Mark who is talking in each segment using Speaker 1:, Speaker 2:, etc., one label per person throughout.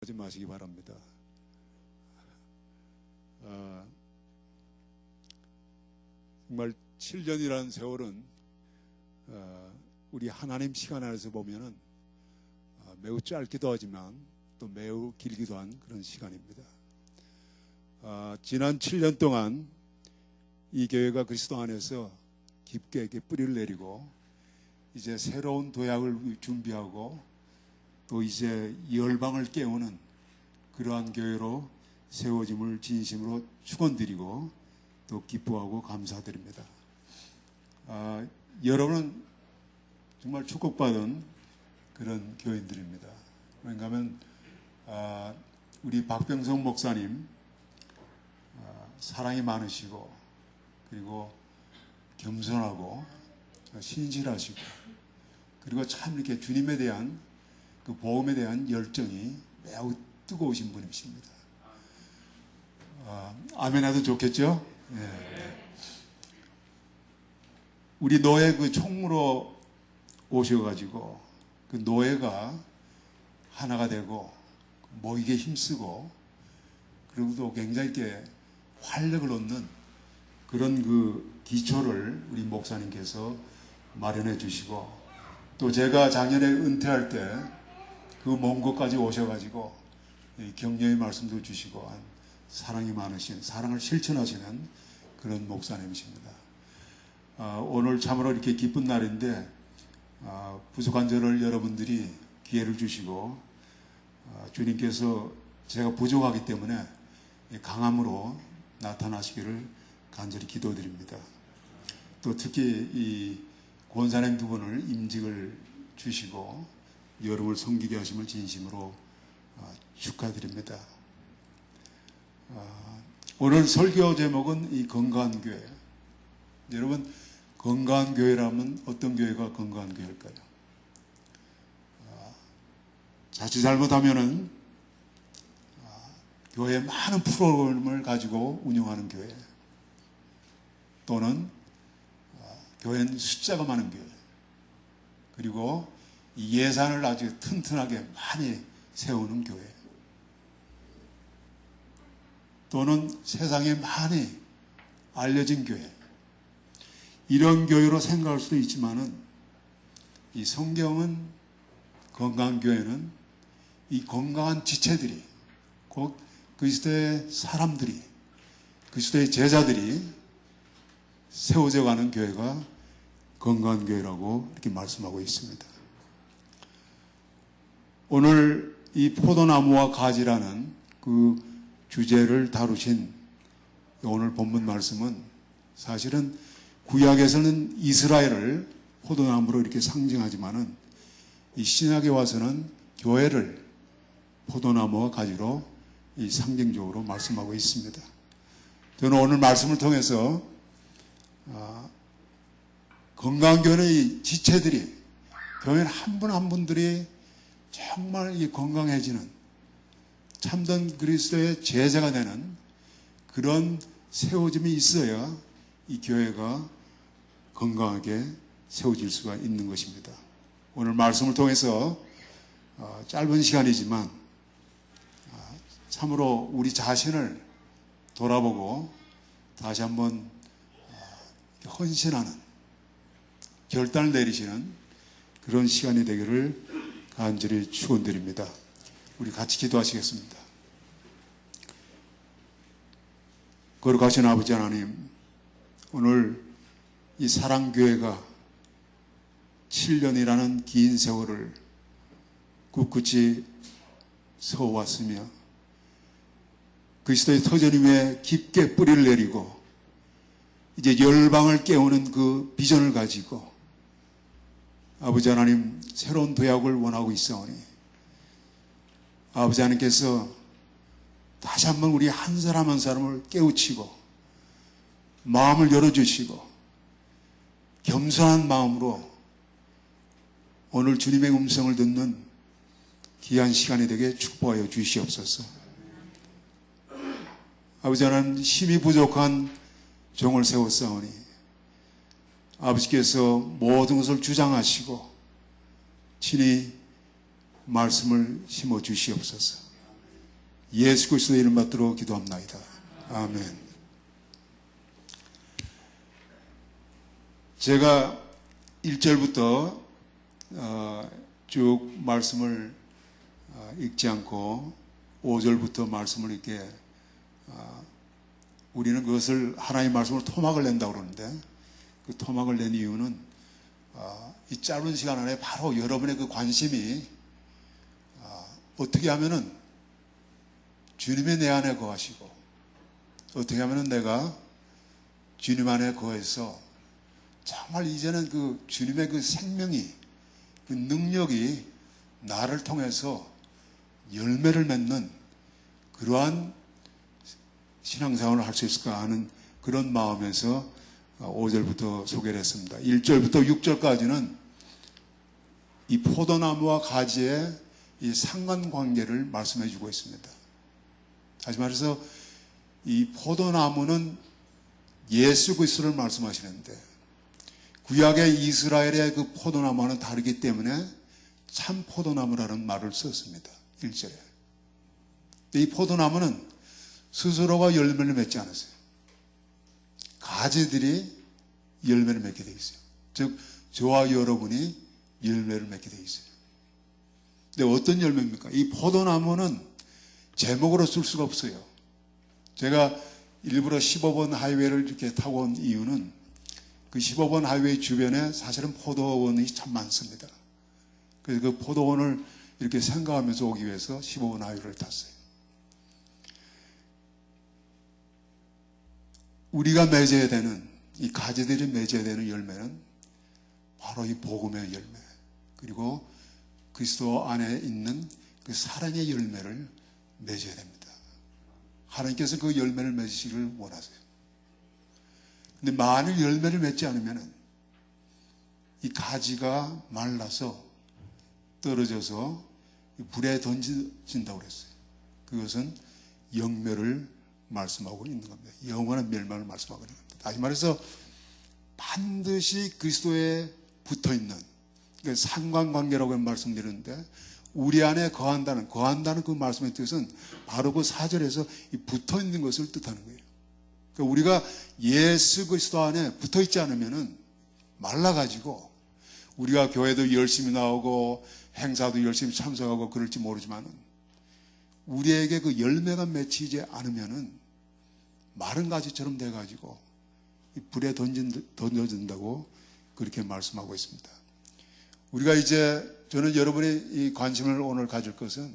Speaker 1: 하지 마시기 바랍니다. 정말 7년이라는 세월은 우리 하나님 시간 안에서 보면은 매우 짧기도 하지만 또 매우 길기도 한 그런 시간입니다. 지난 7년 동안 이 교회가 그리스도 안에서 깊게 이렇게 뿌리를 내리고 이제 새로운 도약을 준비하고 또 이제 열방을 깨우는 그러한 교회로 세워짐을 진심으로 축원드리고 또 기뻐하고 감사드립니다. 여러분은 정말 축복받은 그런 교인들입니다. 왜냐하면 우리 박병성 목사님 사랑이 많으시고 그리고 겸손하고 신실하시고 그리고 참 이렇게 주님에 대한 그 복음에 대한 열정이 매우 뜨거우신 분이십니다. 아멘 해도 좋겠죠? 네. 우리 노예 그 총무로 오셔가지고 그 노예가 하나가 되고 모이게 힘쓰고 그리고 또 굉장히 이렇게 활력을 얻는 그런 그 기초를 우리 목사님께서 마련해 주시고 또 제가 작년에 은퇴할 때 그 먼 곳까지 오셔가지고 격려의 말씀도 주시고 사랑이 많으신 사랑을 실천하시는 그런 목사님이십니다. 오늘 참으로 이렇게 기쁜 날인데 부족한 저를 여러분들이 기회를 주시고 주님께서 제가 부족하기 때문에 강함으로 나타나시기를 간절히 기도드립니다. 또 특히 이 권사님 두 분을 임직을 주시고 여러분을 섬기게 하심을 진심으로 축하드립니다. 오늘 설교 제목은 이 건강한 교회. 여러분 건강한 교회라면 어떤 교회가 건강한 교회일까요? 자칫 잘못하면은 교회에 많은 프로그램을 가지고 운영하는 교회 또는 교회는 숫자가 많은 교회 그리고 예산을 아주 튼튼하게 많이 세우는 교회 또는 세상에 많이 알려진 교회 이런 교회로 생각할 수도 있지만은 이 성경은 건강한 교회는 이 건강한 지체들이 곧 그리스도의 사람들이 그리스도의 제자들이 세워져 가는 교회가 건강한 교회라고 이렇게 말씀하고 있습니다. 오늘 이 포도나무와 가지라는 그 주제를 다루신 오늘 본문 말씀은 사실은 구약에서는 이스라엘을 포도나무로 이렇게 상징하지만은 이 신약에 와서는 교회를 포도나무와 가지로 이 상징적으로 말씀하고 있습니다. 저는 오늘 말씀을 통해서 건강한 교회의 지체들이 교회 한 분 한 분들이 정말 이 건강해지는 참된 그리스도의 제자가 되는 그런 세워짐이 있어야 이 교회가 건강하게 세워질 수가 있는 것입니다. 오늘 말씀을 통해서 짧은 시간이지만 참으로 우리 자신을 돌아보고 다시 한번 헌신하는 결단을 내리시는 그런 시간이 되기를 간절히 축원드립니다. 우리 같이 기도하시겠습니다. 거룩하신 아버지 하나님, 오늘 이 사랑교회가 7년이라는 긴 세월을 꿋꿋이 서왔으며 그리스도의 터전 위에 깊게 뿌리를 내리고 이제 열방을 깨우는 그 비전을 가지고 아버지 하나님 새로운 도약을 원하고 있사오니 아버지 하나님께서 다시 한번 우리 한 사람 한 사람을 깨우치고 마음을 열어주시고 겸손한 마음으로 오늘 주님의 음성을 듣는 귀한 시간이 되게 축복하여 주시옵소서. 아버지 하나님 힘이 부족한 종을 세웠사오니 아버지께서 모든 것을 주장하시고 친히 말씀을 심어 주시옵소서. 예수 그리스도의 이름 받들어 기도합나이다. 아멘. 제가 1절부터 쭉 말씀을 읽지 않고 5절부터 말씀을 이렇게 우리는 그것을 하나님의 말씀으로 토막을 낸다고 그러는데, 그 토막을 낸 이유는 이 짧은 시간 안에 바로 여러분의 그 관심이 어떻게 하면은 주님의 내 안에 거하시고, 어떻게 하면은 내가 주님 안에 거해서 정말 이제는 그 주님의 그 생명이, 그 능력이 나를 통해서 열매를 맺는 그러한 신앙생활을 할 수 있을까 하는 그런 마음에서 5절부터 소개를 했습니다. 1절부터 6절까지는 이 포도나무와 가지의 이 상관관계를 말씀해 주고 있습니다. 다시 말해서 이 포도나무는 예수 그리스도를 말씀하시는데, 구약의 이스라엘의 그 포도나무와는 다르기 때문에 참 포도나무라는 말을 썼습니다. 1절에. 이 포도나무는 스스로가 열매를 맺지 않았어요. 가지들이 열매를 맺게 되어 있어요. 즉 저와 여러분이 열매를 맺게 되어 있어요. 근데 어떤 열매입니까? 이 포도나무는 제목으로 쓸 수가 없어요. 제가 일부러 15번 하이웨이를 이렇게 타고 온 이유는 그 15번 하이웨이 주변에 사실은 포도원이 참 많습니다. 그래서 그 포도원을 이렇게 생각하면서 오기 위해서 15번 하이웨이를 탔어요. 우리가 맺어야 되는, 이 가지들이 맺어야 되는 열매는 바로 이 복음의 열매, 그리고 그리스도 안에 있는 그 사랑의 열매를 맺어야 됩니다. 하나님께서 그 열매를 맺으시기를 원하세요. 근데 만일 열매를 맺지 않으면 이 가지가 말라서 떨어져서 불에 던진다고 그랬어요. 그것은 영멸을 말씀하고 있는 겁니다. 영원한 멸망을 말씀하고 있는 겁니다. 다시 말해서 반드시 그리스도에 붙어있는, 그러니까 상관관계라고 말씀드리는데, 우리 안에 거한다는 그 말씀의 뜻은 바로 그 4절에서 붙어있는 것을 뜻하는 거예요. 그러니까 우리가 예수 그리스도 안에 붙어있지 않으면은 말라가지고, 우리가 교회도 열심히 나오고 행사도 열심히 참석하고 그럴지 모르지만은 우리에게 그 열매가 맺히지 않으면은 마른 가지처럼 돼가지고 불에 던져진다고 그렇게 말씀하고 있습니다. 우리가 이제, 저는 여러분의 이 관심을 오늘 가질 것은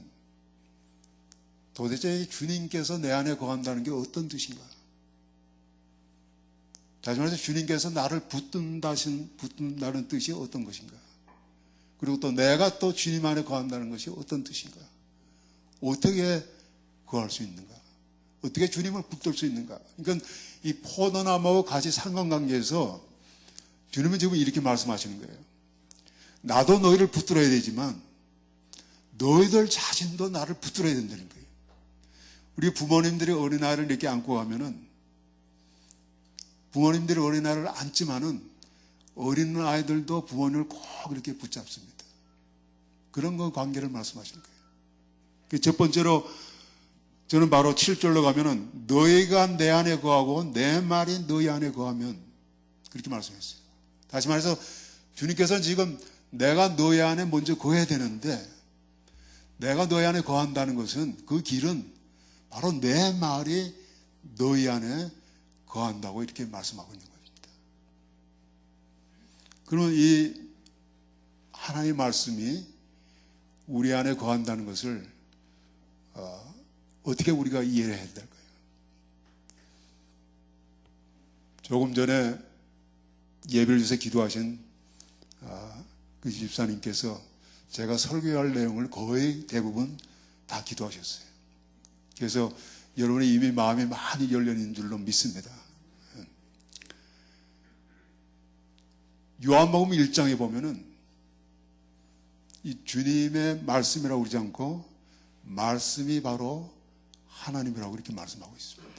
Speaker 1: 도대체 주님께서 내 안에 거한다는 게 어떤 뜻인가? 다시 말해서 주님께서 나를 붙든다는 뜻이 어떤 것인가? 그리고 또 내가 또 주님 안에 거한다는 것이 어떤 뜻인가? 어떻게 거할 수 있는가? 어떻게 주님을 붙들 수 있는가? 그러니까 이 포도나무와 같이 상관관계에서 주님은 지금 이렇게 말씀하시는 거예요. 나도 너희를 붙들어야 되지만 너희들 자신도 나를 붙들어야 된다는 거예요. 우리 부모님들이 어린아이를 이렇게 안고 가면은, 부모님들이 어린아이를 안지만은 어린아이들도 부모님을 꼭 이렇게 붙잡습니다. 그런 거 관계를 말씀하시는 거예요. 첫 번째로 저는 바로 7절로 가면은 너희가 내 안에 거하고 내 말이 너희 안에 거하면, 그렇게 말씀했어요. 다시 말해서 주님께서는 지금 내가 너희 안에 먼저 거해야 되는데, 내가 너희 안에 거한다는 것은, 그 길은 바로 내 말이 너희 안에 거한다고 이렇게 말씀하고 있는 겁니다. 그러면 이 하나님의 말씀이 우리 안에 거한다는 것을 어떻게 우리가 이해를 해야 될까요? 조금 전에 예배를 위해서 기도하신 그 집사님께서 제가 설교할 내용을 거의 대부분 다 기도하셨어요. 그래서 여러분이 이미 마음이 많이 열려있는 줄로 믿습니다. 요한복음 1장에 보면은 이 주님의 말씀이라고 그러지 않고 말씀이 바로 하나님이라고 이렇게 말씀하고 있습니다.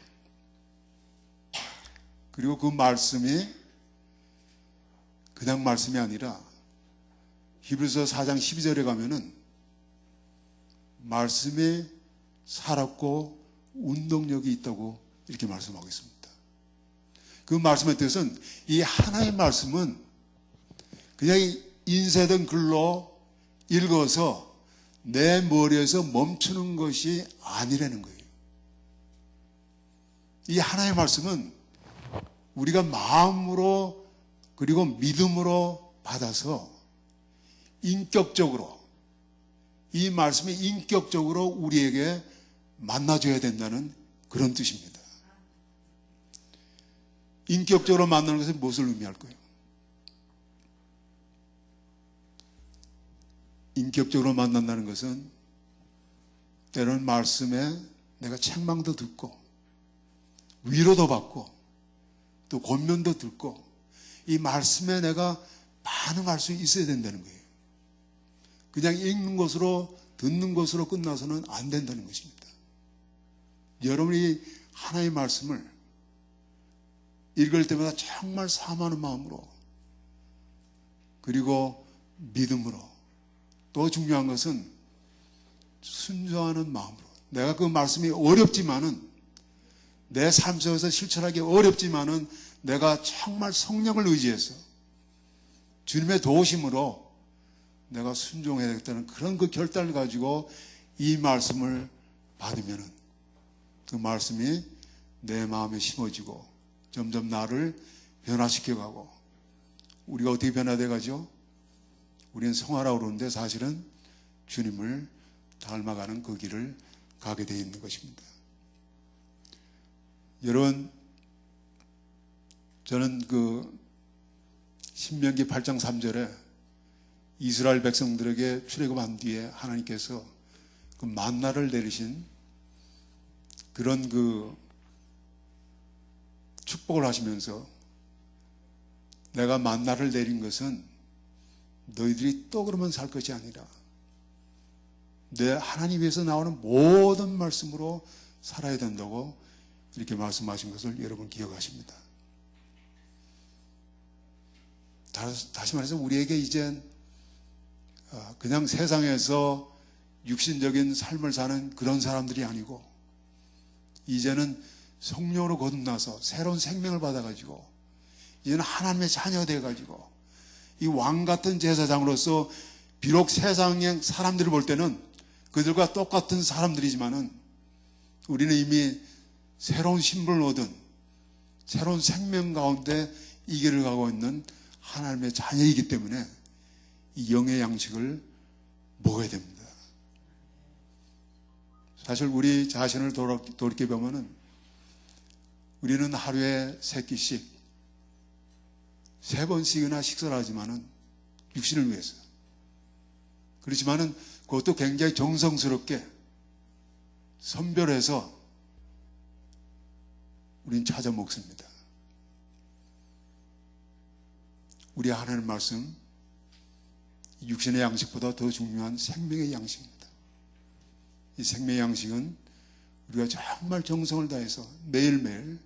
Speaker 1: 그리고 그 말씀이 그냥 말씀이 아니라 히브리서 4장 12절에 가면은 말씀이 살았고 운동력이 있다고 이렇게 말씀하고 있습니다. 그 말씀의 뜻은 이 하나의 말씀은 그냥 인쇄된 글로 읽어서 내 머리에서 멈추는 것이 아니라는 거예요. 이 하나의 말씀은 우리가 마음으로 그리고 믿음으로 받아서 인격적으로 이 말씀이 인격적으로 우리에게 만나줘야 된다는 그런 뜻입니다. 인격적으로 만나는 것은 무엇을 의미할까요? 인격적으로 만난다는 것은 때로는 말씀에 내가 책망도 듣고 위로도 받고 또 권면도 듣고 이 말씀에 내가 반응할 수 있어야 된다는 거예요. 그냥 읽는 것으로 듣는 것으로 끝나서는 안 된다는 것입니다. 여러분이 하나의 말씀을 읽을 때마다 정말 사모하는 마음으로 그리고 믿음으로 또 중요한 것은 순종하는 마음으로 내가 그 말씀이 어렵지만은 내 삶 속에서 실천하기 어렵지만은 내가 정말 성령을 의지해서 주님의 도우심으로 내가 순종해야 되겠다는 그런 그 결단을 가지고 이 말씀을 받으면은 그 말씀이 내 마음에 심어지고 점점 나를 변화시켜가고 우리가 어떻게 변화돼 가죠? 우리는 성화라고 그러는데 사실은 주님을 닮아가는 그 길을 가게 되어 있는 것입니다. 여러분, 저는 그 신명기 8장 3절에 이스라엘 백성들에게 출애굽한 뒤에 하나님께서 그 만나를 내리신 그런 그 축복을 하시면서 내가 만나를 내린 것은 너희들이 또 그러면 살 것이 아니라 내 하나님에서 나오는 모든 말씀으로 살아야 된다고 이렇게 말씀하신 것을 여러분 기억하십니다. 다시 말해서 우리에게 이젠 그냥 세상에서 육신적인 삶을 사는 그런 사람들이 아니고 이제는 성령으로 거듭나서 새로운 생명을 받아가지고 이제는 하나님의 자녀가 돼가지고 이 왕 같은 제사장으로서 비록 세상의 사람들을 볼 때는 그들과 똑같은 사람들이지만은 우리는 이미 새로운 신분을 얻은 새로운 생명 가운데 이 길을 가고 있는 하나님의 자녀이기 때문에 이 영의 양식을 먹어야 됩니다. 사실 우리 자신을 돌이켜보면은 우리는 하루에 3끼씩 3번씩이나 식사를 하지만은 육신을 위해서 그렇지만은 그것도 굉장히 정성스럽게 선별해서 우린 찾아 먹습니다. 우리 하나님 말씀 육신의 양식보다 더 중요한 생명의 양식입니다. 이 생명의 양식은 우리가 정말 정성을 다해서 매일매일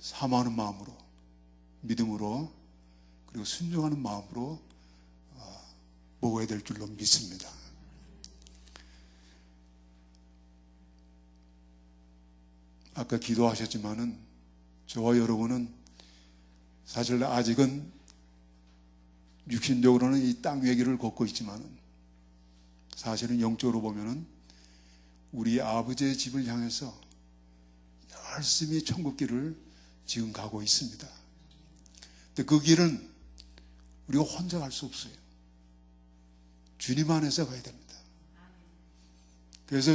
Speaker 1: 사모하는 마음으로 믿음으로 그리고 순종하는 마음으로 먹어야 될 줄로 믿습니다. 아까 기도하셨지만은 저와 여러분은 사실 아직은 육신적으로는 이 땅 위의 길을 걷고 있지만은 사실은 영적으로 보면은 우리 아버지의 집을 향해서 열심히 천국 길을 지금 가고 있습니다. 근데 그 길은 우리가 혼자 갈 수 없어요. 주님 안에서 가야 됩니다. 그래서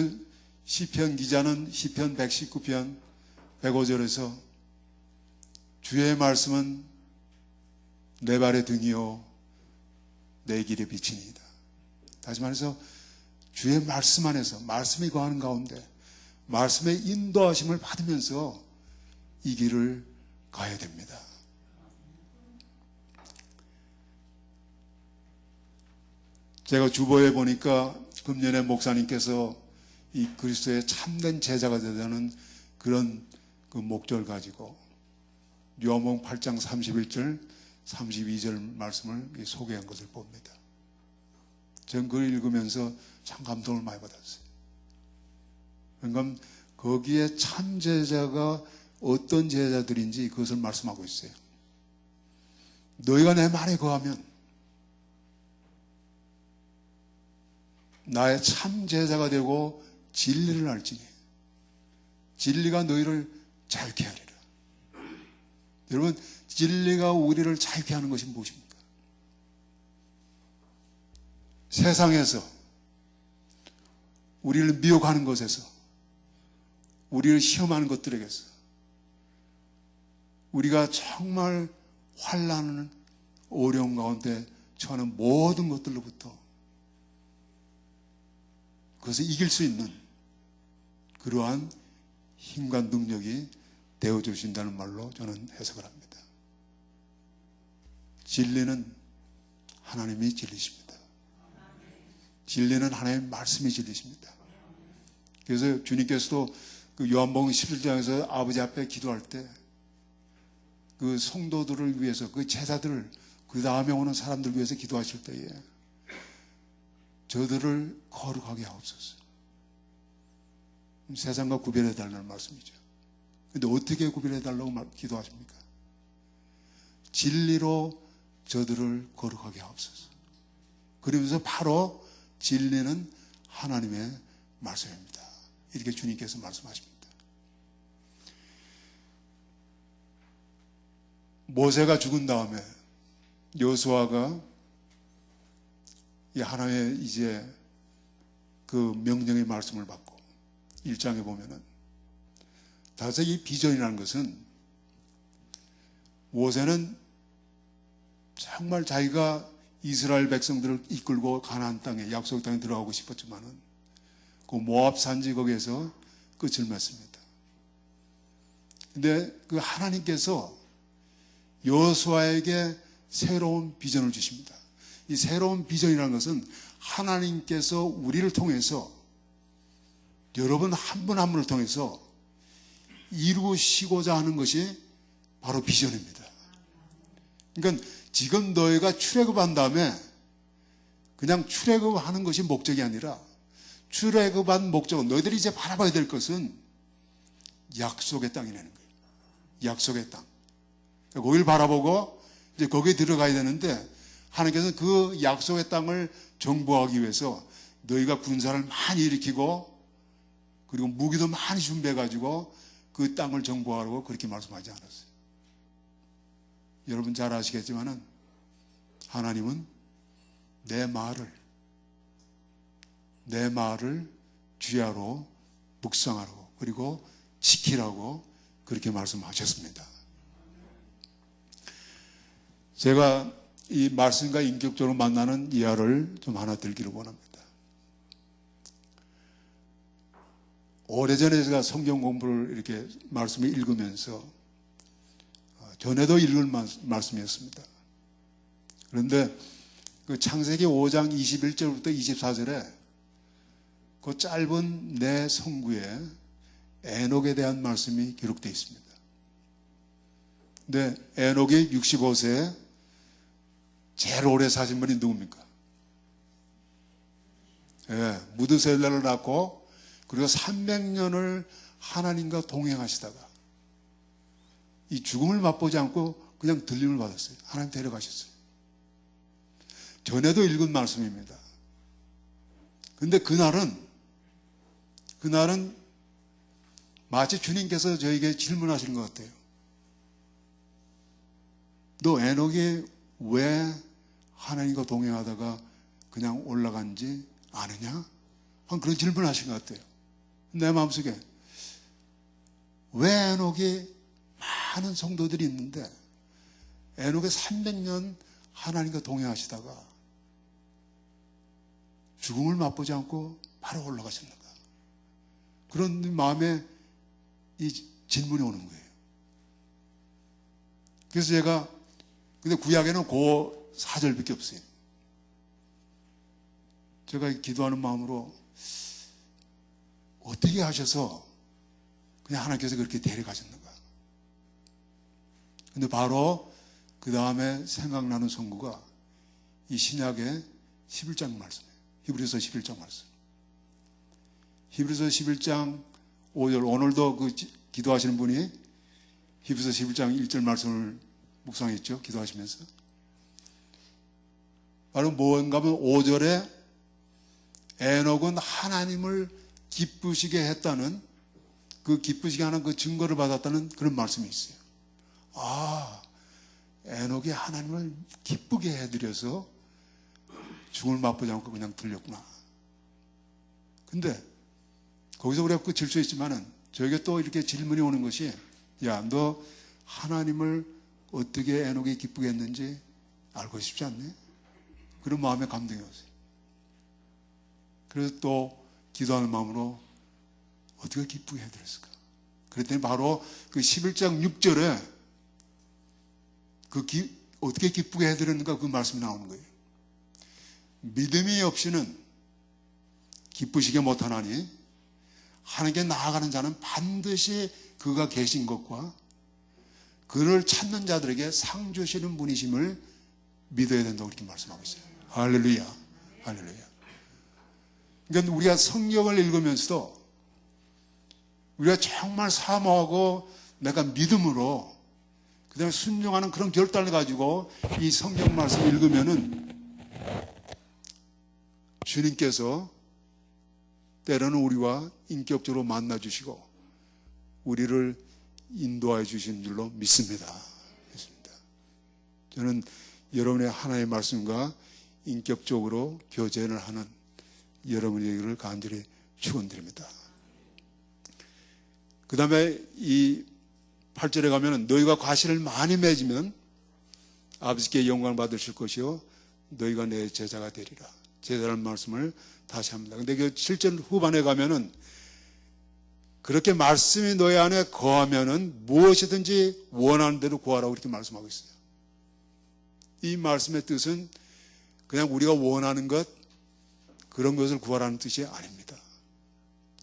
Speaker 1: 시편 기자는 시편 119편 105절에서 주의 말씀은 내 발의 등이요 내 길의 빛이니이다. 다시 말해서 주의 말씀 안에서 말씀이 거하는 가운데 말씀의 인도하심을 받으면서 이 길을 가야 됩니다. 제가 주보에 보니까 금년에 목사님께서 이 그리스도의 참된 제자가 되자는 그런 그 목적을 가지고 요한복음 8장 31절 32절 말씀을 소개한 것을 봅니다. 저는 그걸 읽으면서 참 감동을 많이 받았어요. 그러니까 거기에 참 제자가 어떤 제자들인지 그것을 말씀하고 있어요. 너희가 내 말에 거하면 나의 참 제자가 되고 진리를 알지니 진리가 너희를 자유케 하리라. 여러분, 진리가 우리를 자유케 하는 것이 무엇입니까? 세상에서 우리를 미혹하는 것에서, 우리를 시험하는 것들에게서 우리가 정말 환난하는 어려움 가운데 처하는 모든 것들로부터 그것을 이길 수 있는 그러한 힘과 능력이 되어주신다는 말로 저는 해석을 합니다. 진리는 하나님이 진리십니다. 진리는 하나님의 말씀이 진리십니다. 그래서 주님께서도 그 요한복음 11장에서 아버지 앞에 기도할 때 그 성도들을 위해서, 그 제자들을, 그 다음에 오는 사람들을 위해서 기도하실 때에 저들을 거룩하게 하옵소서. 세상과 구별해 달라는 말씀이죠. 근데 어떻게 구별해 달라고 기도하십니까? 진리로 저들을 거룩하게 하옵소서. 그러면서 바로 진리는 하나님의 말씀입니다. 이렇게 주님께서 말씀하십니다. 모세가 죽은 다음에 여호수아가 이 하나님의 이제 그 명령의 말씀을 받고 1장에 보면은 다시 이 비전이라는 것은 모세는 정말 자기가 이스라엘 백성들을 이끌고 가나안 땅에 약속 땅에 들어가고 싶었지만은 그 모압 산지 거기에서 끝을 맺습니다. 근데 그 하나님께서 여호수아에게 새로운 비전을 주십니다. 이 새로운 비전이라는 것은 하나님께서 우리를 통해서, 여러분 한 분 한 분을 통해서 이루시고자 하는 것이 바로 비전입니다. 그러니까 지금 너희가 출애굽한 다음에 그냥 출애굽하는 것이 목적이 아니라 출애굽한 목적은, 너희들이 이제 바라봐야 될 것은 약속의 땅이라는 거예요. 약속의 땅. 거기를 바라보고 이제 거기에 들어가야 되는데, 하나님께서는 그 약속의 땅을 정복하기 위해서 너희가 군사를 많이 일으키고 그리고 무기도 많이 준비해가지고 그 땅을 정복하라고 그렇게 말씀하지 않았어요. 여러분 잘 아시겠지만은 하나님은 내 말을 주야로 묵상하라고, 그리고 지키라고 그렇게 말씀하셨습니다. 제가 이 말씀과 인격적으로 만나는 예화를 좀 하나 들기를 원합니다. 오래전에 제가 성경 공부를 이렇게 말씀을 읽으면서 전에도 읽을 말씀이었습니다. 그런데 그 창세기 5장 21절부터 24절에 그 짧은 내 성구에 에녹에 대한 말씀이 기록되어 있습니다. 근데 에녹이 65세에 제일 오래 사신 분이 누굽니까? 예, 무드셀라를 낳고 그리고 300년을 하나님과 동행하시다가 이 죽음을 맛보지 않고 그냥 들림을 받았어요. 하나님 데려가셨어요. 전에도 읽은 말씀입니다. 근데 그날은 마치 주님께서 저에게 질문하시는 것 같아요. 너 에녹이 왜 하나님과 동행하다가 그냥 올라간지 아느냐? 한 그런 질문을 하신 것 같아요. 내 마음속에 왜 에녹이 많은 성도들이 있는데 에녹이 300년 하나님과 동행하시다가 죽음을 맛보지 않고 바로 올라가셨는가? 그런 마음에 이 질문이 오는 거예요. 그래서 제가, 근데 구약에는 그 4절밖에 없어요. 제가 기도하는 마음으로 어떻게 하셔서 그냥 하나님께서 그렇게 데려가셨는가? 근데 바로 그 다음에 생각나는 성구가 이 신약의 11장 말씀이에요. 히브리서 11장 말씀. 히브리서 11장 5절 오늘도 기도하시는 분이 히브리서 11장 1절 말씀을 묵상했죠. 기도하시면서 바로 뭔가 하면 5절에 에녹은 하나님을 기쁘시게 했다는 그 기쁘시게 하는 그 증거를 받았다는 그런 말씀이 있어요. 에녹이 하나님을 기쁘게 해드려서 죽을 맛보지 않고 그냥 들렸구나. 근데 거기서 우리가 끝일 수 있지만은 저에게 또 이렇게 질문이 오는 것이, 야, 너 하나님을 어떻게 에녹이 기쁘게 했는지 알고 싶지 않니? 그런 마음에 감동이 왔어요. 그래서 또 기도하는 마음으로 어떻게 기쁘게 해드렸을까? 그랬더니 바로 그 11장 6절에 어떻게 기쁘게 해드렸는가 그 말씀이 나오는 거예요. 믿음이 없이는 기쁘시게 못하나니 하나님께 나아가는 자는 반드시 그가 계신 것과 그를 찾는 자들에게 상 주시는 분이심을 믿어야 된다고 이렇게 말씀하고 있어요. 할렐루야. 할렐루야. 그러니까 우리가 성경을 읽으면서도 우리가 정말 사모하고 내가 믿음으로 그 다음에 순종하는 그런 결단을 가지고 이 성경 말씀 읽으면은 주님께서 때로는 우리와 인격적으로 만나주시고 우리를 인도하여 주시는 줄로 믿습니다. 저는 여러분의 하나님의 말씀과 인격적으로 교제를 하는 여러분에게를 간절히 축원드립니다. 그 다음에 이 8절에 가면 너희가 과실을 많이 맺으면 아버지께 영광을 받으실 것이요 너희가 내 제자가 되리라. 제자라는 말씀을 다시 합니다. 근데 그 7절 후반에 가면은 그렇게 말씀이 너희 안에 거하면은 무엇이든지 원하는 대로 구하라고 이렇게 말씀하고 있어요. 이 말씀의 뜻은 그냥 우리가 원하는 것 그런 것을 구하라는 뜻이 아닙니다.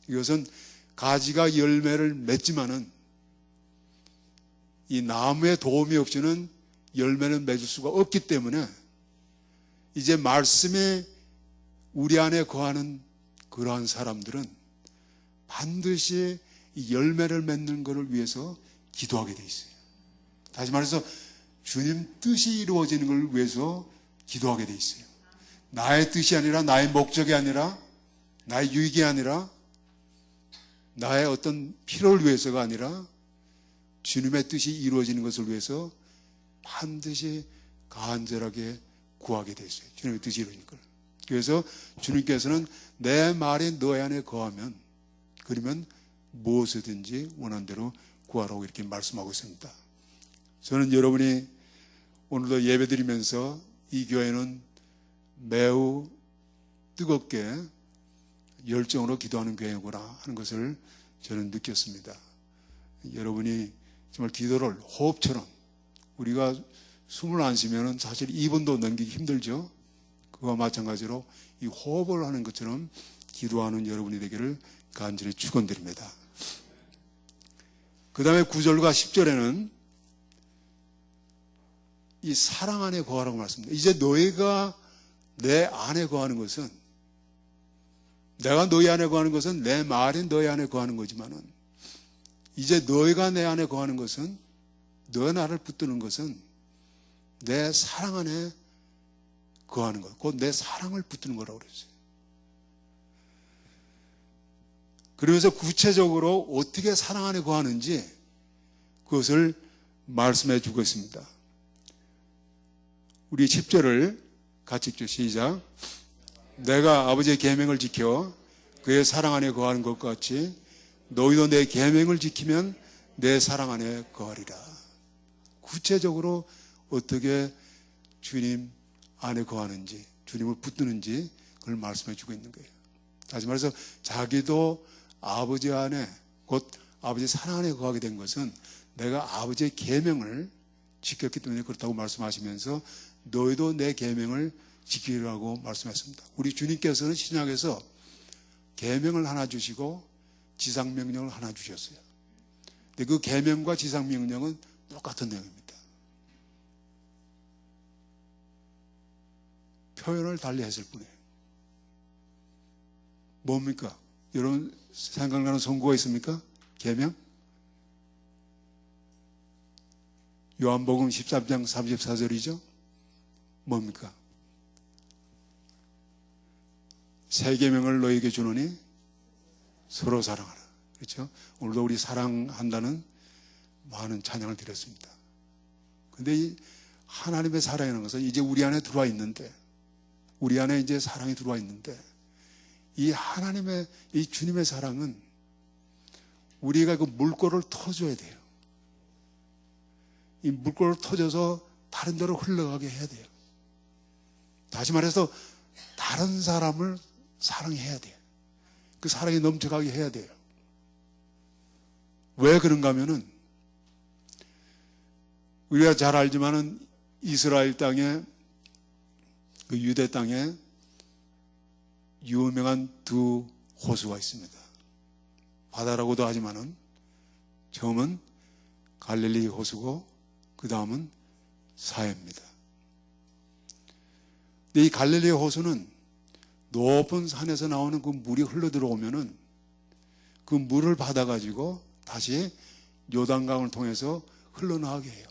Speaker 1: 이것은 가지가 열매를 맺지만은 이 나무의 도움이 없이는 열매를 맺을 수가 없기 때문에 이제 말씀이 우리 안에 거하는 그러한 사람들은 반드시 이 열매를 맺는 것을 위해서 기도하게 돼 있어요. 다시 말해서 주님 뜻이 이루어지는 것을 위해서 기도하게 돼 있어요. 나의 뜻이 아니라, 나의 목적이 아니라, 나의 유익이 아니라, 나의 어떤 필요를 위해서가 아니라 주님의 뜻이 이루어지는 것을 위해서 반드시 간절하게 구하게 돼 있어요. 주님의 뜻이 이루어지는 걸. 그래서 주님께서는 내 말이 너희 안에 거하면, 그러면 무엇이든지 원하는 대로 구하라고 이렇게 말씀하고 있습니다. 저는 여러분이 오늘도 예배드리면서 이 교회는 매우 뜨겁게 열정으로 기도하는 교회구나 하는 것을 저는 느꼈습니다. 여러분이 정말 기도를 호흡처럼, 우리가 숨을 안 쉬면 사실 2분도 넘기기 힘들죠. 그와 마찬가지로 이 호흡을 하는 것처럼 기도하는 여러분이 되기를 간절히 축원드립니다. 그 다음에 9절과 10절에는 이 사랑 안에 거하라고 말씀합니다. 이제 너희가 내 안에 거하는 것은, 내가 너희 안에 거하는 것은 내 말이 너희 안에 거하는 거지만은 이제 너희가 내 안에 거하는 것은, 너 나를 붙드는 것은 내 사랑 안에 거하는 것, 곧 내 사랑을 붙드는 거라고 그랬어요. 그러면서 구체적으로 어떻게 사랑 안에 거하는지 그것을 말씀해 주고 있습니다. 우리 10절을 같이 읽죠. 시작. 내가 아버지의 계명을 지켜 그의 사랑 안에 거하는 것 같이 너희도 내 계명을 지키면 내 사랑 안에 거하리라. 구체적으로 어떻게 주님 안에 거하는지, 주님을 붙드는지 그걸 말씀해 주고 있는 거예요. 다시 말해서 자기도 아버지 안에, 곧 아버지의 사랑 안에 거하게 된 것은 내가 아버지의 계명을 지켰기 때문에 그렇다고 말씀하시면서 너희도 내 계명을 지키라고 말씀했습니다. 우리 주님께서는 신약에서 계명을 하나 주시고 지상명령을 하나 주셨어요. 근데 그 계명과 지상명령은 똑같은 내용입니다. 표현을 달리 했을 뿐이에요. 뭡니까? 여러분 생각나는 선고가 있습니까? 계명? 요한복음 13장 34절이죠. 뭡니까? 새 계명을 너에게 주노니 서로 사랑하라. 그렇죠? 오늘도 우리 사랑한다는 많은 찬양을 드렸습니다. 근데 이 하나님의 사랑이라는 것은 이제 우리 안에 들어와 있는데, 우리 안에 이제 사랑이 들어와 있는데, 이 하나님의, 이 주님의 사랑은 우리가 그 물꼬를 터줘야 돼요. 이 물꼬를 터져서 다른 데로 흘러가게 해야 돼요. 다시 말해서 다른 사람을 사랑해야 돼요. 그 사랑이 넘쳐가게 해야 돼요. 왜 그런가 하면은 우리가 잘 알지만은 이스라엘 땅에, 그 유대 땅에 유명한 두 호수가 있습니다. 바다라고도 하지만은 처음은 갈릴리 호수고 그 다음은 사해입니다. 근데 이 갈릴리 호수는 높은 산에서 나오는 그 물이 흘러 들어오면은 그 물을 받아가지고 다시 요단강을 통해서 흘러나가게 해요.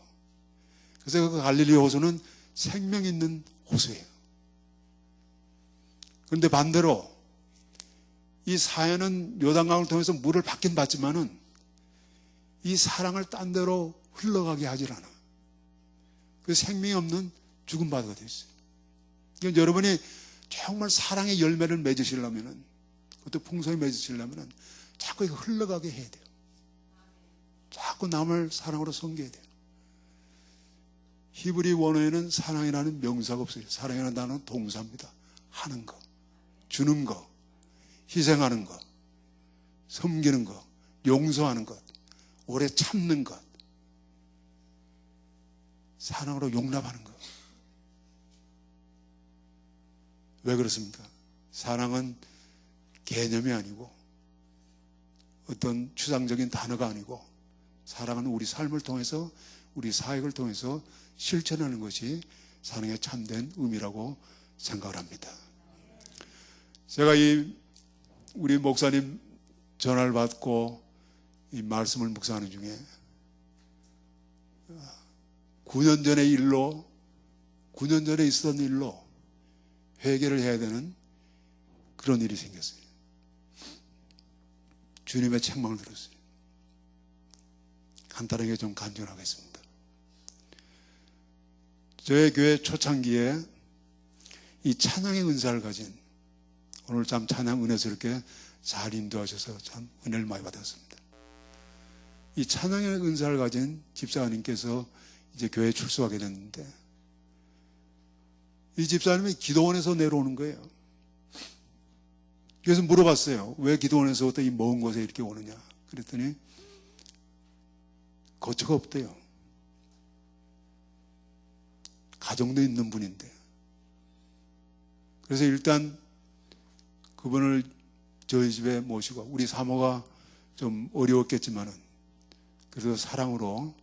Speaker 1: 그래서 그 갈릴리 호수는 생명 있는 호수예요. 그런데 반대로 이 사해는 요단강을 통해서 물을 받긴 받지만은 이 사랑을 딴 데로 흘러가게 하질 않아. 그 생명이 없는 죽은 바다가 되어 있어요. 그러니까 여러분이 정말 사랑의 열매를 맺으시려면은, 그것도 풍성히 맺으시려면은 자꾸 이거 흘러가게 해야 돼요. 자꾸 남을 사랑으로 섬겨야 돼요. 히브리 원어에는 사랑이라는 명사가 없어요. 사랑이라는 단어는 동사입니다. 하는 거, 주는 거, 희생하는 것, 섬기는 것, 용서하는 것, 오래 참는 것, 사랑으로 용납하는 것. 왜 그렇습니까? 사랑은 개념이 아니고 어떤 추상적인 단어가 아니고 사랑은 우리 삶을 통해서, 우리 사역을 통해서 실천하는 것이 사랑의 참된 의미라고 생각을 합니다. 제가 우리 목사님 전화를 받고 이 말씀을 묵상하는 중에 9년 전에 있었던 일로 회개를 해야 되는 그런 일이 생겼어요. 주님의 책망을 들었어요. 간단하게 좀 간증하겠습니다. 저의 교회 초창기에 이 찬양의 은사를 가진, 오늘 참 찬양 은혜스럽게 잘 인도하셔서 참 은혜를 많이 받았습니다. 이 찬양의 은사를 가진 집사님께서 이제 교회에 출석하게 됐는데, 이 집사님이 기도원에서 내려오는 거예요. 그래서 물어봤어요. 왜 기도원에서부터 이 먼 곳에 이렇게 오느냐. 그랬더니 거처가 없대요. 가정도 있는 분인데. 그래서 일단 그분을 저희 집에 모시고, 우리 사모가 좀 어려웠겠지만은 그래서 사랑으로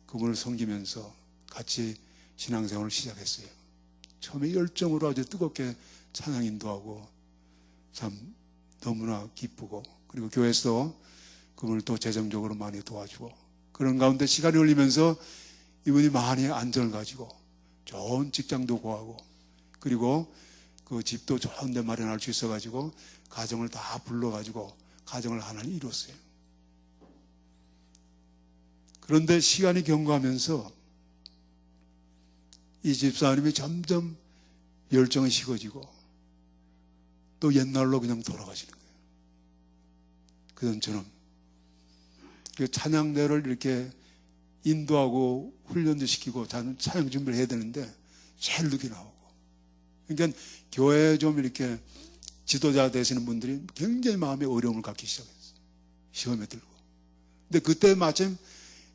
Speaker 1: 그분을 섬기면서 같이 신앙생활을 시작했어요. 처음에 열정으로 아주 뜨겁게 찬양 인도하고 참 너무나 기쁘고, 그리고 교회에서 그분을 또 재정적으로 많이 도와주고, 그런 가운데 시간이 흘리면서 이분이 많이 안정을 가지고 좋은 직장도 구하고, 그리고 그 집도 좋은 데 마련할 수 있어가지고 가정을 다 불러가지고 가정을 하나를 이뤘어요. 그런데 시간이 경과하면서 이 집사님이 점점 열정이 식어지고 또 옛날로 그냥 돌아가시는 거예요. 그전처럼 그 찬양대를 이렇게 인도하고 훈련도 시키고 찬양 준비를 해야 되는데 제일 늦게 나오고, 그러니까 교회에 좀 이렇게 지도자 되시는 분들이 굉장히 마음에 어려움을 갖기 시작했어요. 시험에 들고. 근데 그때 마침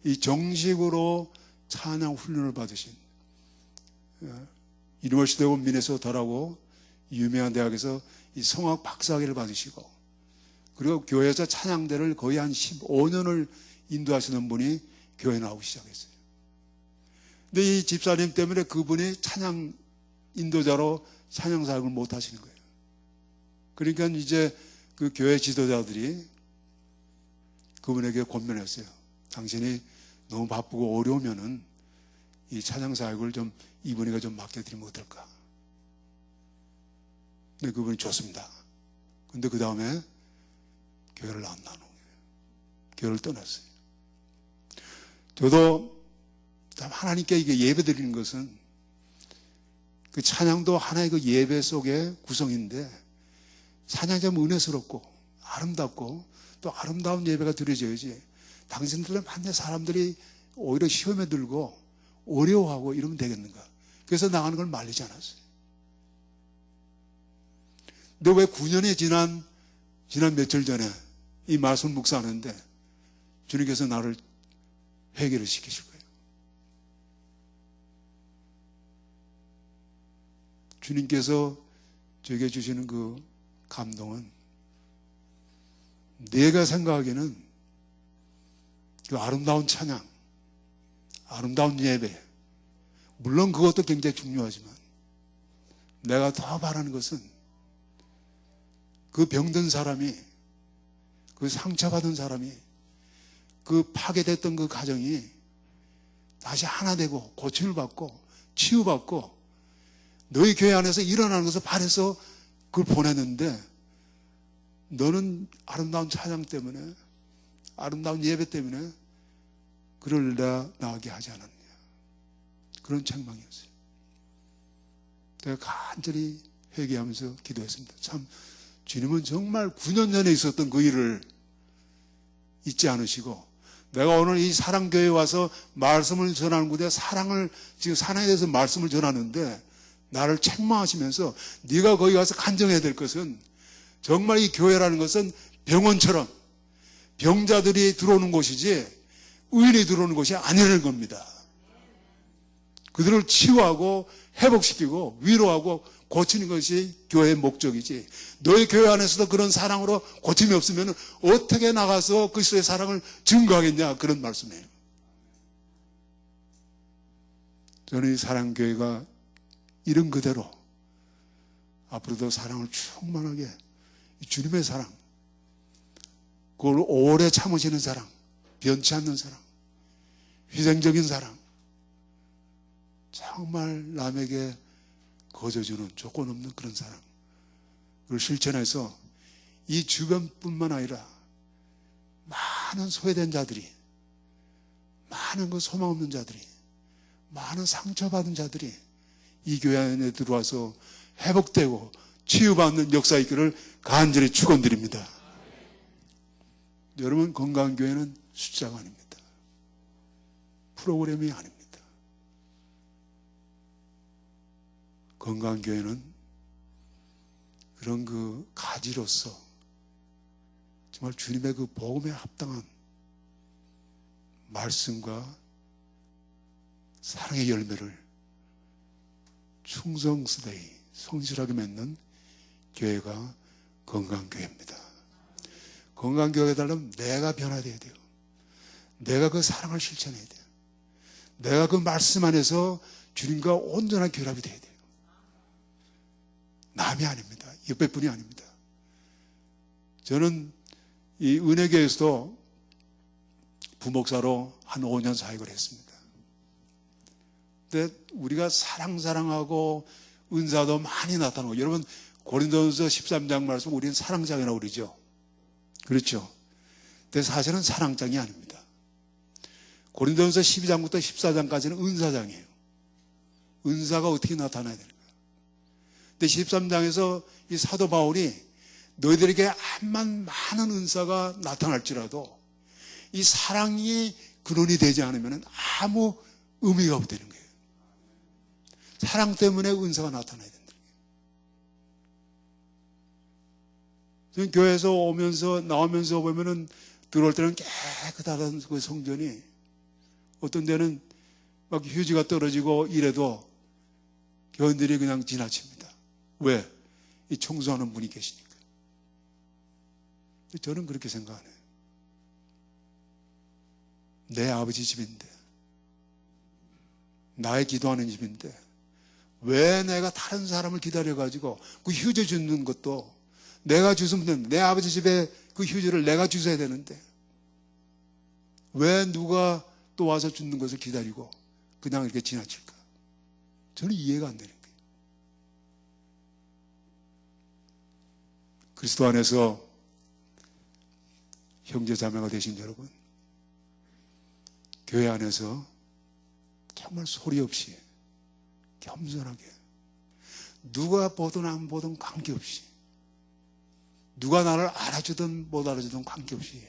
Speaker 1: 이 정식으로 찬양 훈련을 받으신 유니버시티 오브 미네소타라고 유명한 대학에서 이 성악 박사학위를 받으시고, 그리고 교회에서 찬양대를 거의 한 15년을 인도하시는 분이 교회에 나오기 시작했어요. 근데 이 집사님 때문에 그분이 찬양 인도자로 찬양 사역을 못 하시는 거예요. 그러니까 이제 그 교회 지도자들이 그분에게 권면했어요. 당신이 너무 바쁘고 어려우면은 이 찬양 사역을 좀 이분에게 좀 맡겨드리면 어떨까? 근데 그분이 좋습니다. 근데 그 다음에 교회를 안 나누고 교회를 떠났어요. 저도 참 하나님께 이게 예배 드리는 것은 그 찬양도 하나의 그 예배 속의 구성인데 찬양이 참 은혜스럽고 아름답고 또 아름다운 예배가 드려져야지 당신들은 반대 사람들이 오히려 시험에 들고 어려워하고 이러면 되겠는가. 그래서 나가는 걸 말리지 않았어요. 근데 왜 9년이 지난 며칠 전에 이 말씀 묵상하는데 주님께서 나를 회개를 시키실 거예요. 주님께서 저에게 주시는 그 감동은 내가 생각하기에는 그 아름다운 찬양, 아름다운 예배, 물론 그것도 굉장히 중요하지만 내가 더 바라는 것은 그 병든 사람이, 그 상처받은 사람이, 그 파괴됐던 그 가정이 다시 하나 되고 고침을 받고 치유받고 너희 교회 안에서 일어나는 것을 바라서 그걸 보냈는데 너는 아름다운 찬양 때문에, 아름다운 예배 때문에 그를 나가게 하지 않았냐. 그런 책망이었어요. 내가 간절히 회개하면서 기도했습니다. 참 주님은 정말 9년 전에 있었던 그 일을 잊지 않으시고 내가 오늘 이 사랑교회에 와서 말씀을 전하는 곳에 지금 사랑에 대해서 말씀을 전하는데 나를 책망하시면서 네가 거기 가서 간증해야 될 것은 정말 이 교회라는 것은 병원처럼 병자들이 들어오는 곳이지 의인이 들어오는 곳이 아니라는 겁니다. 그들을 치유하고 회복시키고 위로하고 고치는 것이 교회의 목적이지 너희 교회 안에서도 그런 사랑으로 고침이 없으면 어떻게 나가서 그리스도의 사랑을 증거하겠냐 그런 말씀이에요. 저는 이 사랑교회가 이런 그대로 앞으로도 사랑을 충만하게 주님의 사랑, 그걸 오래 참으시는 사랑, 변치 않는 사랑, 희생적인 사랑, 정말 남에게 거저주는 조건 없는 그런 사랑, 그걸 실천해서 이 주변뿐만 아니라 많은 소외된 자들이, 많은 그 소망 없는 자들이, 많은 상처받은 자들이 이 교회 안에 들어와서 회복되고 치유받는 역사 있기를 간절히 축원드립니다. 여러분, 건강교회는 숫자가 아닙니다. 프로그램이 아닙니다. 건강교회는 그런 그 가지로서 정말 주님의 그 복음에 합당한 말씀과 사랑의 열매를 충성스레 성실하게 맺는 교회가 건강교회입니다. 건강교회가 되려면 내가 변화되어야 돼요. 내가 그 사랑을 실천해야 돼요. 내가 그 말씀 안에서 주님과 온전한 결합이 돼야 돼요. 남이 아닙니다. 옆에 분이 아닙니다. 저는 이 은혜교회에서도 부목사로 한 5년 사역을 했습니다. 근데 우리가 사랑하고 은사도 많이 나타나고, 여러분 고린도전서 13장 말씀 우리는 사랑장이라고 그러죠. 그렇죠. 근데 사실은 사랑장이 아닙니다. 고린도전서 12장부터 14장까지는 은사장이에요. 은사가 어떻게 나타나야 되는가. 근데 13장에서 이 사도 바울이 너희들에게 암만 많은 은사가 나타날지라도 이 사랑이 근원이 되지 않으면 아무 의미가 없다는 거예요. 사랑 때문에 은사가 나타나야 된다. 저는 교회에서 나오면서 보면은 들어올 때는 깨끗하던 그 성전이 어떤 데는 막 휴지가 떨어지고 이래도 교인들이 그냥 지나칩니다. 왜? 이 청소하는 분이 계시니까. 저는 그렇게 생각하네요. 내 아버지 집인데, 나의 기도하는 집인데 왜 내가 다른 사람을 기다려가지고 그 휴지 줍는 것도 내가 주시면 되는데, 내 아버지 집에 그 휴지를 내가 주셔야 되는데 왜 누가 또 와서 줍는 것을 기다리고 그냥 이렇게 지나칠까? 저는 이해가 안 되는 거예요. 그리스도 안에서 형제 자매가 되신 여러분, 교회 안에서 정말 소리 없이 겸손하게, 누가 보든 안 보든 관계없이, 누가 나를 알아주든 못 알아주든 관계없이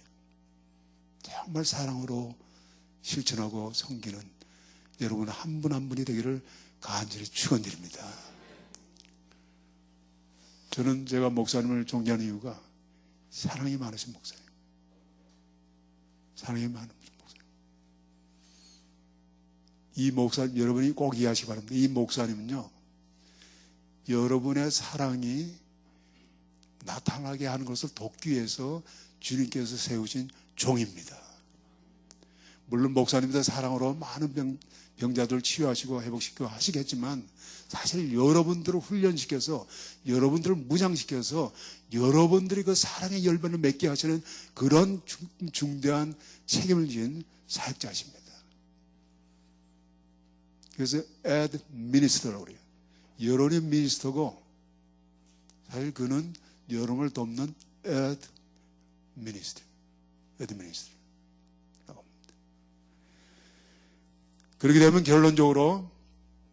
Speaker 1: 정말 사랑으로 실천하고 섬기는 여러분 한 분 한 분이 되기를 간절히 축원드립니다. 저는 제가 목사님을 존경하는 이유가 사랑이 많으신 목사님, 사랑이 많은 목사님. 이 목사님 여러분이 꼭 이해하시기 바랍니다. 이 목사님은요, 여러분의 사랑이 나타나게 하는 것을 돕기 위해서 주님께서 세우신 종입니다. 물론 목사님들 사랑으로 많은 병자들을 치유하시고 회복시키고 하시겠지만, 사실 여러분들을 훈련시켜서, 여러분들을 무장시켜서 여러분들이 그 사랑의 열매를 맺게 하시는 그런 중대한 책임을 진 사역자십니다. 그래서 ad minister라고 그래요. 여론의 미니스터고, 사실 그는 여론을 돕는 ad minister. 그렇게 되면 결론적으로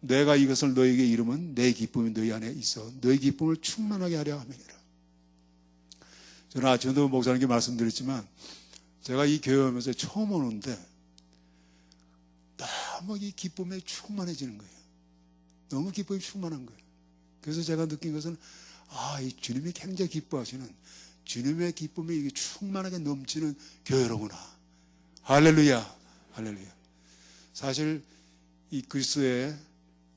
Speaker 1: 내가 이것을 너에게 이루면 내 기쁨이 너희 안에 있어 너희 기쁨을 충만하게 하려 함이니라. 저는 아침에도 목사님께 말씀드렸지만, 제가 이 교회 오면서 처음 오는데 너무 이 기쁨에 충만해지는 거예요. 너무 기쁨이 충만한 거예요. 그래서 제가 느낀 것은, 이 주님이 굉장히 기뻐하시는, 주님의 기쁨이 이게 충만하게 넘치는 교회로구나. 할렐루야, 할렐루야. 사실 이 그리스도의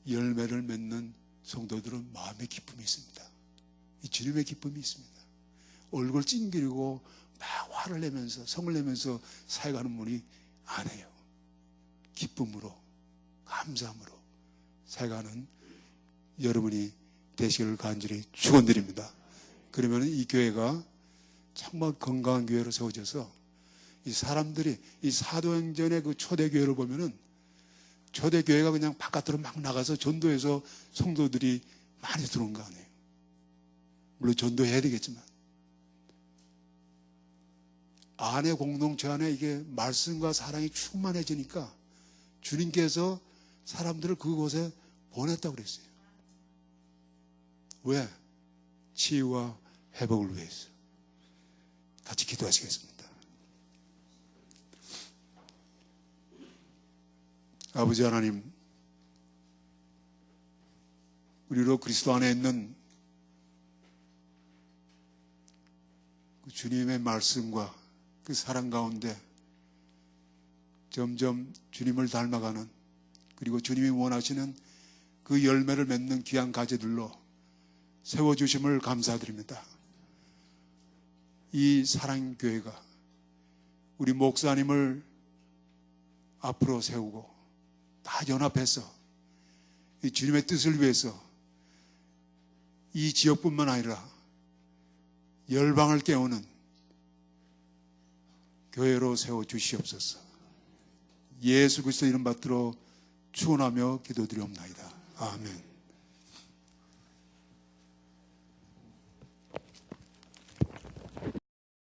Speaker 1: 열매를 맺는 성도들은 마음의 기쁨이 있습니다. 이 주님의 기쁨이 있습니다. 얼굴 찡그리고 막 화를 내면서 성을 내면서 사역하는 분이 아니에요. 기쁨으로, 감사함으로 사역하는 여러분이 되시기를 간절히 축원드립니다. 그러면 이 교회가 정말 건강한 교회로 세워져서, 이 사람들이 이 사도행전의 그 초대교회를 보면은 초대교회가 그냥 바깥으로 막 나가서 전도해서 성도들이 많이 들어온 거 아니에요. 물론 전도해야 되겠지만, 안에 공동체 안에 이게 말씀과 사랑이 충만해지니까 주님께서 사람들을 그곳에 보냈다고 그랬어요. 왜? 치유와 회복을 위해서. 같이 기도하시겠습니다. 아버지 하나님, 우리로 그리스도 안에 있는 그 주님의 말씀과 그 사랑 가운데 점점 주님을 닮아가는, 그리고 주님이 원하시는 그 열매를 맺는 귀한 가지들로 세워주심을 감사드립니다. 이 사랑교회가 우리 목사님을 앞으로 세우고 다 연합해서 이 주님의 뜻을 위해서 이 지역뿐만 아니라 열방을 깨우는 교회로 세워주시옵소서. 예수 그리스도 이름 받들어 축원하며 기도드리옵나이다. 아멘.